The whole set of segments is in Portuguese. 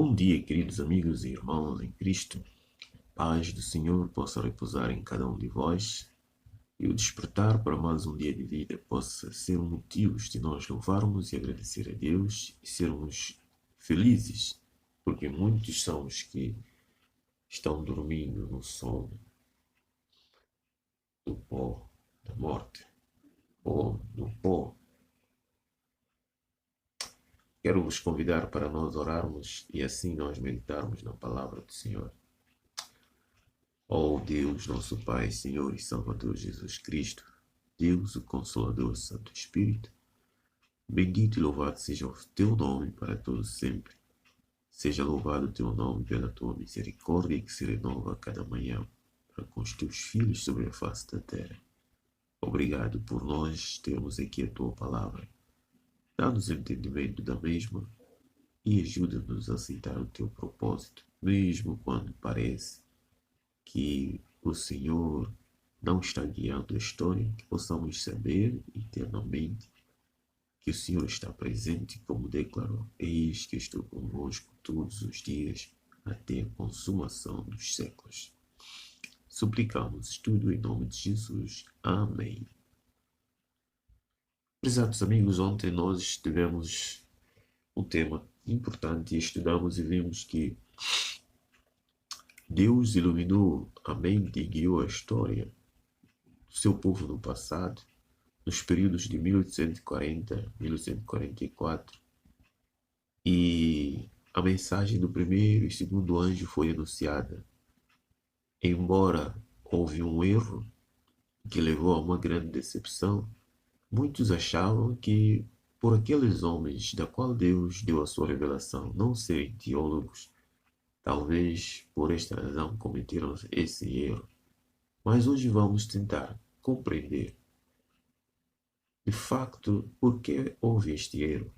Bom dia, queridos amigos e irmãos em Cristo. Paz do Senhor possa repousar em cada um de vós e o despertar para mais um dia de vida possa ser um motivo de nós louvarmos e agradecer a Deus e sermos felizes, porque muitos são os que estão dormindo no sono do pó da morte ou no pó. Quero vos convidar para nós orarmos e assim nós meditarmos na palavra do Senhor. Ó Deus, nosso Pai, Senhor e Salvador Jesus Cristo, Deus, o Consolador, Santo Espírito, bendito e louvado seja o teu nome para todos sempre. Seja louvado o teu nome pela tua misericórdia que se renova a cada manhã para com os teus filhos sobre a face da terra. Obrigado por nós termos aqui a tua palavra. Dá-nos entendimento da mesma e ajuda-nos a aceitar o teu propósito, mesmo quando parece que o Senhor não está guiando a história, que possamos saber eternamente que o Senhor está presente, como declarou: eis que estou convosco todos os dias, até a consumação dos séculos. Suplicamos tudo em nome de Jesus. Amém. Prezados amigos, ontem nós tivemos um tema importante e estudamos e vimos que Deus iluminou a mente e guiou a história do seu povo no passado, nos períodos de 1840, 1844, e a mensagem do primeiro e segundo anjo foi anunciada. Embora houve um erro que levou a uma grande decepção, muitos achavam que por aqueles homens da qual Deus deu a sua revelação não serem teólogos, talvez por esta razão cometeram esse erro. Mas hoje vamos tentar compreender de facto por que houve este erro.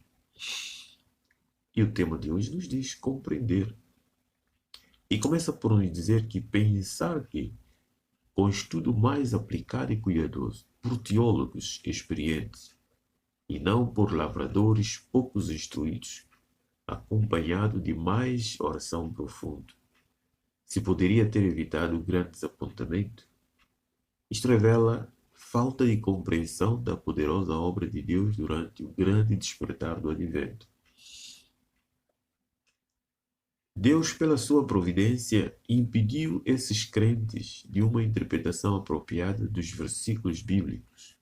E o tema de hoje nos diz compreender. E começa por nos dizer que pensar que, com estudo mais aplicado e cuidadoso, por teólogos experientes, e não por lavradores poucos instruídos, acompanhado de mais oração profunda, se poderia ter evitado o grande desapontamento. Isto revela falta de compreensão da poderosa obra de Deus durante o grande despertar do advento. Deus, pela sua providência, impediu esses crentes de uma interpretação apropriada dos versículos bíblicos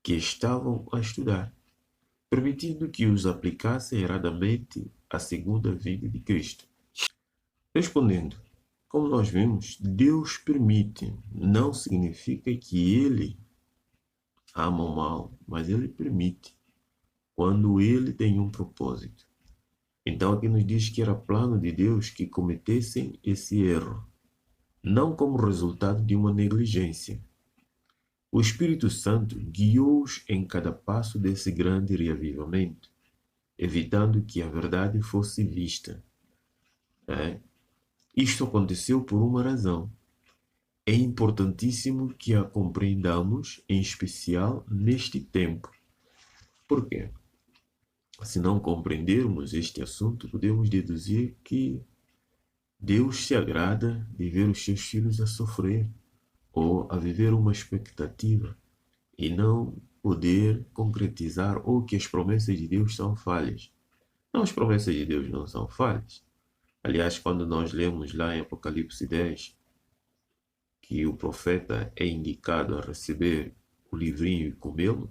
que estavam a estudar, permitindo que os aplicassem erradamente à segunda vinda de Cristo. Respondendo, como nós vimos, Deus permite, não significa que Ele ama o mal, mas Ele permite, quando Ele tem um propósito. Então aqui nos diz que era plano de Deus que cometessem esse erro, não como resultado de uma negligência. O Espírito Santo guiou-os em cada passo desse grande reavivamento, evitando que a verdade fosse vista. Isto aconteceu por uma razão. É importantíssimo que a compreendamos, em especial neste tempo. Por quê? Se não compreendermos este assunto, podemos deduzir que Deus se agrada de ver os seus filhos a sofrer ou a viver uma expectativa e não poder concretizar, ou que as promessas de Deus são falhas. Não, as promessas de Deus não são falhas. Aliás, quando nós lemos lá em Apocalipse 10 que o profeta é indicado a receber o livrinho e comê-lo,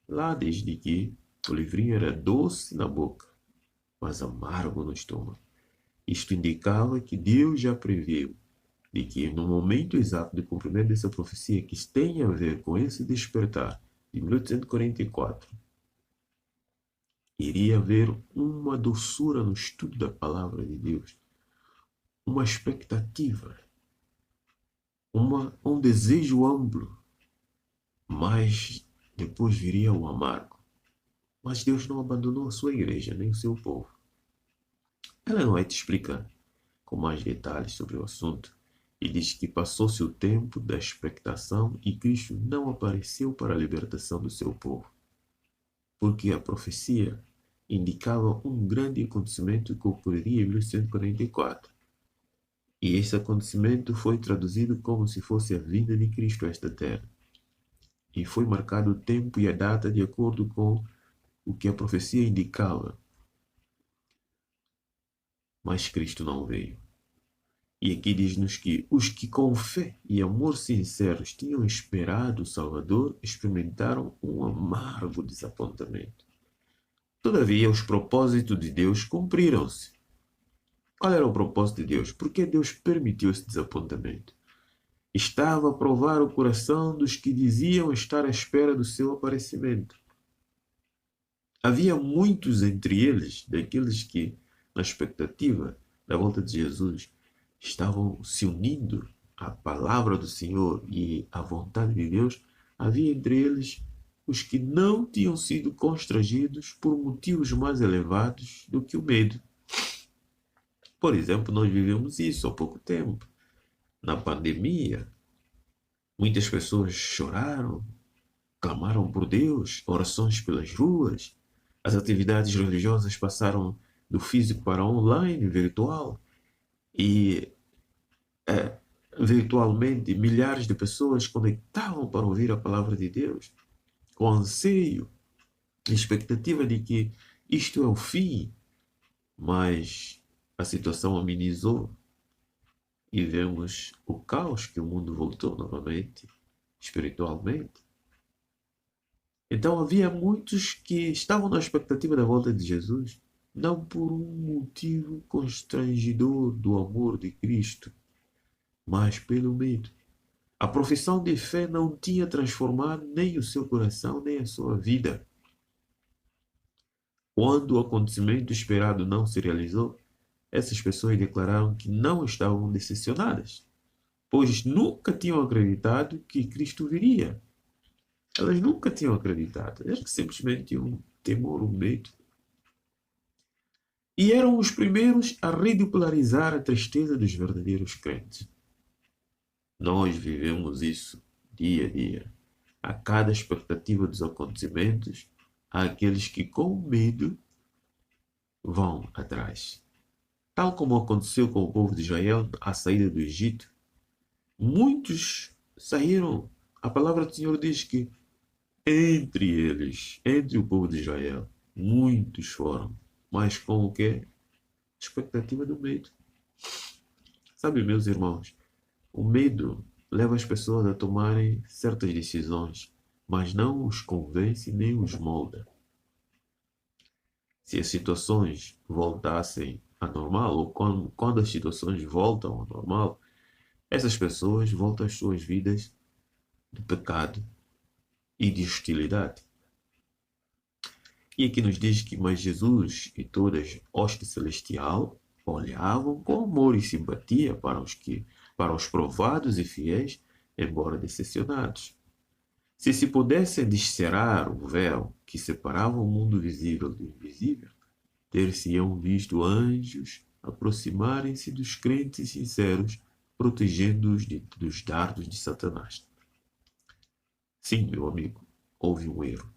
lá desde que o livrinho era doce na boca, mas amargo no estômago. Isto indicava que Deus já previu de que no momento exato do cumprimento dessa profecia, que tem a ver com esse despertar de 1844, iria haver uma doçura no estudo da palavra de Deus, uma expectativa, um desejo amplo, mas depois viria o amargo. Mas Deus não abandonou a sua igreja, nem o seu povo. Ela não vai te explicar com mais detalhes sobre o assunto e diz que passou-se o tempo da expectação e Cristo não apareceu para a libertação do seu povo, porque a profecia indicava um grande acontecimento que ocorreria em 1144. E esse acontecimento foi traduzido como se fosse a vinda de Cristo a esta terra. E foi marcado o tempo e a data de acordo com o que a profecia indicava. Mas Cristo não veio. E aqui diz-nos que os que com fé e amor sinceros tinham esperado o Salvador experimentaram um amargo desapontamento. Todavia, os propósitos de Deus cumpriram-se. Qual era o propósito de Deus? Por que Deus permitiu esse desapontamento? Estava a provar o coração dos que diziam estar à espera do seu aparecimento. Havia muitos entre eles, daqueles que, na expectativa da volta de Jesus, estavam se unindo à palavra do Senhor e à vontade de Deus. Havia entre eles os que não tinham sido constrangidos por motivos mais elevados do que o medo. Por exemplo, nós vivemos isso há pouco tempo. Na pandemia, muitas pessoas choraram, clamaram por Deus, orações pelas ruas. As atividades religiosas passaram do físico para online, virtual. E virtualmente, milhares de pessoas conectavam para ouvir a palavra de Deus, com anseio, expectativa de que isto é o fim. Mas a situação amenizou e vemos o caos que o mundo voltou novamente, espiritualmente. Então havia muitos que estavam na expectativa da volta de Jesus, não por um motivo constrangedor do amor de Cristo, mas pelo medo. A profissão de fé não tinha transformado nem o seu coração, nem a sua vida. Quando o acontecimento esperado não se realizou, essas pessoas declararam que não estavam decepcionadas, pois nunca tinham acreditado que Cristo viria. Elas nunca tinham acreditado, elas simplesmente tinham um temor, um medo. E eram os primeiros a ridicularizar a tristeza dos verdadeiros crentes. Nós vivemos isso dia a dia. A cada expectativa dos acontecimentos, há aqueles que com medo vão atrás. Tal como aconteceu com o povo de Israel à saída do Egito, muitos saíram. A palavra do Senhor diz que entre eles, entre o povo de Israel, muitos foram, mas com o quê? Expectativa do medo. Sabe, meus irmãos, o medo leva as pessoas a tomarem certas decisões, mas não os convence nem os molda. Se as situações voltassem a normal, ou quando as situações voltam ao normal, essas pessoas voltam às suas vidas de pecado e de hostilidade. E aqui nos diz que mas Jesus e toda a hoste celestial olhavam com amor e simpatia para os provados e fiéis, embora decepcionados. Se pudessem descerrar o véu que separava o mundo visível do invisível, ter-se-iam visto anjos aproximarem-se dos crentes sinceros, protegendo-os dos dardos de Satanás. Sim, meu amigo, houve um erro.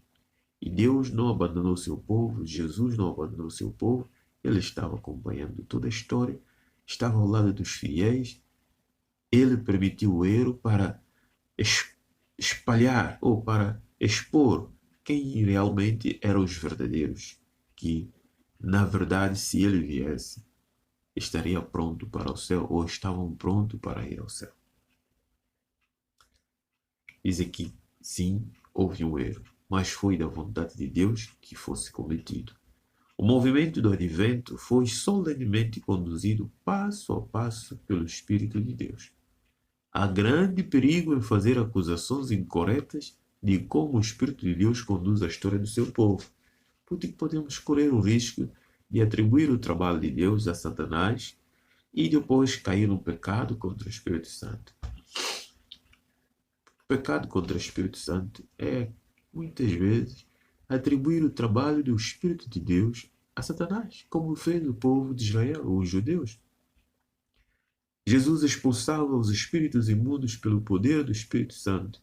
E Deus não abandonou seu povo, Jesus não abandonou seu povo, ele estava acompanhando toda a história, estava ao lado dos fiéis, ele permitiu o erro para espalhar ou para expor quem realmente eram os verdadeiros, que, na verdade, se ele viesse, estaria pronto para o céu ou estavam prontos para ir ao céu. Diz aqui, sim, houve um erro, mas foi da vontade de Deus que fosse cometido. O movimento do advento foi solenemente conduzido passo a passo pelo Espírito de Deus. Há grande perigo em fazer acusações incorretas de como o Espírito de Deus conduz a história do seu povo, porque podemos correr o risco de atribuir o trabalho de Deus a Satanás e depois cair no pecado contra o Espírito Santo. O pecado contra o Espírito Santo é, muitas vezes, atribuir o trabalho do Espírito de Deus a Satanás, como fez o povo de Israel, os judeus. Jesus expulsava os espíritos imundos pelo poder do Espírito Santo.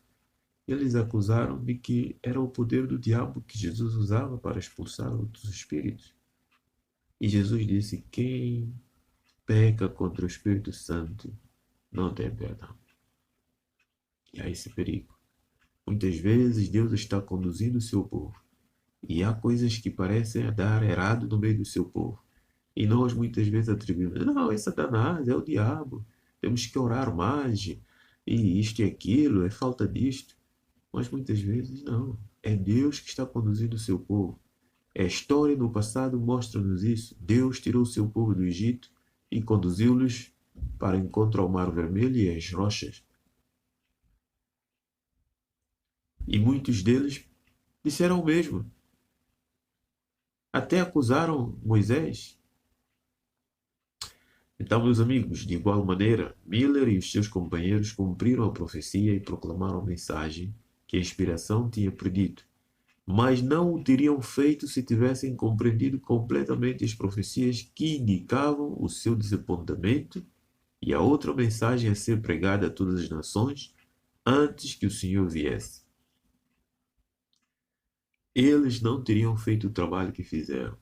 Eles acusaram de que era o poder do diabo que Jesus usava para expulsar outros espíritos. E Jesus disse: quem peca contra o Espírito Santo não tem perdão. E há esse perigo. Muitas vezes Deus está conduzindo o seu povo. E há coisas que parecem dar errado no meio do seu povo. E nós muitas vezes atribuímos: não, é Satanás, é o diabo. Temos que orar mais. E isto e aquilo, é falta disto. Mas muitas vezes não. É Deus que está conduzindo o seu povo. A história no passado mostra-nos isso. Deus tirou o seu povo do Egito e conduziu-los para encontro ao Mar Vermelho e às rochas. E muitos deles disseram o mesmo. Até acusaram Moisés. Então, meus amigos, de igual maneira, Miller e os seus companheiros cumpriram a profecia e proclamaram a mensagem que a inspiração tinha predito, mas não o teriam feito se tivessem compreendido completamente as profecias que indicavam o seu desapontamento e a outra mensagem a ser pregada a todas as nações antes que o Senhor viesse. Eles não teriam feito o trabalho que fizeram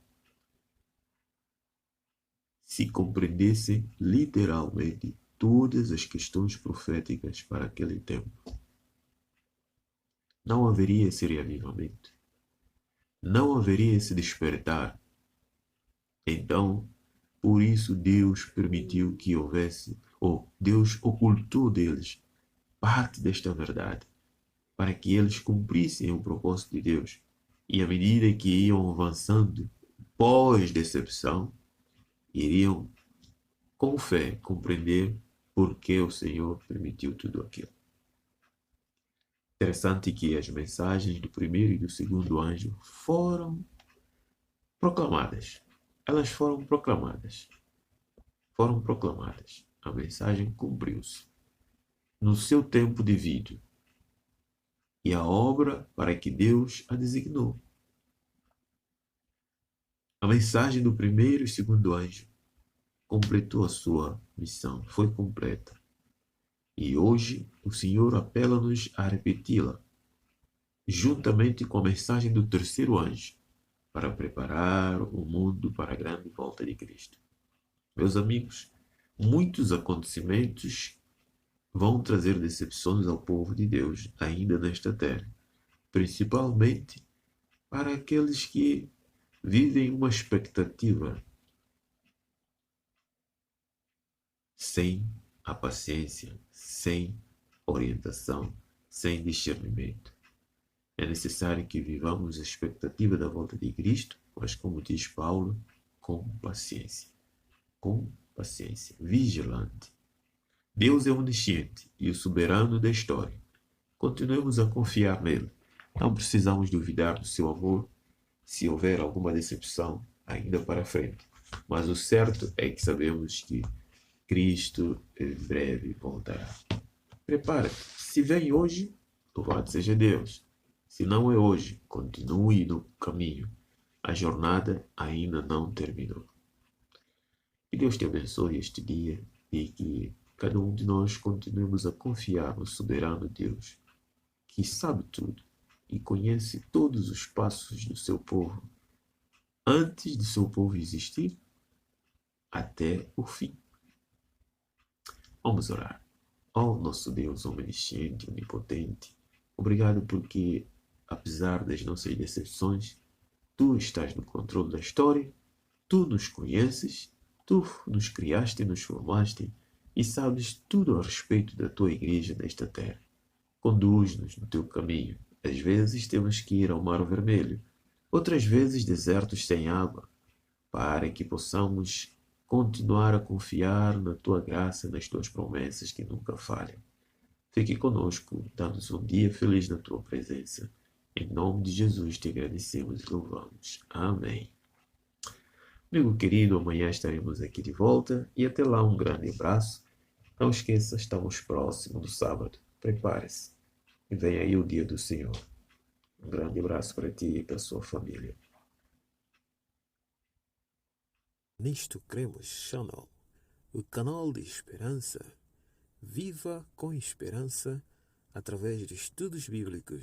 se compreendessem literalmente todas as questões proféticas para aquele tempo. Não haveria esse reavivamento. Não haveria esse despertar. Então, por isso Deus permitiu que houvesse, ou Deus ocultou deles parte desta verdade, para que eles cumprissem o propósito de Deus. E à medida que iam avançando, pós-decepção, iriam, com fé, compreender por que o Senhor permitiu tudo aquilo. Interessante que as mensagens do primeiro e do segundo anjo foram proclamadas. Elas foram proclamadas. Foram proclamadas. A mensagem cumpriu-se no seu tempo devido e a obra para que Deus a designou. A mensagem do primeiro e segundo anjo completou a sua missão, foi completa. E hoje o Senhor apela-nos a repeti-la, juntamente com a mensagem do terceiro anjo, para preparar o mundo para a grande volta de Cristo. Meus amigos, muitos acontecimentos vão trazer decepções ao povo de Deus ainda nesta terra, principalmente para aqueles que vivem uma expectativa sem a paciência, sem orientação, sem discernimento. É necessário que vivamos a expectativa da volta de Cristo, mas como diz Paulo, com paciência, vigilante. Deus é onisciente e o soberano da história. Continuemos a confiar nele. Não precisamos duvidar do seu amor se houver alguma decepção ainda para frente. Mas o certo é que sabemos que Cristo em breve voltará. Prepara-te. Se vem hoje, louvado seja Deus. Se não é hoje, continue no caminho. A jornada ainda não terminou. Que Deus te abençoe este dia e que cada um de nós continuemos a confiar no soberano Deus, que sabe tudo e conhece todos os passos do seu povo, antes de seu povo existir até o fim. Vamos orar. Ó nosso Deus omnisciente, onipotente, obrigado porque, apesar das nossas decepções, tu estás no controle da história, tu nos conheces, tu nos criaste e nos formaste e sabes tudo a respeito da tua igreja nesta terra. Conduz-nos no teu caminho. Às vezes temos que ir ao Mar Vermelho, outras vezes desertos sem água, para que possamos continuar a confiar na tua graça e nas tuas promessas que nunca falham. Fique conosco, dá-nos um dia feliz na tua presença. Em nome de Jesus te agradecemos e louvamos. Amém. Amigo querido, amanhã estaremos aqui de volta e até lá um grande abraço. Não esqueça, estamos próximos do sábado. Prepare-se e vem aí o dia do Senhor. Um grande abraço para ti e para a sua família. Nisto Cremos Channel, o canal de esperança. Viva com esperança através de estudos bíblicos.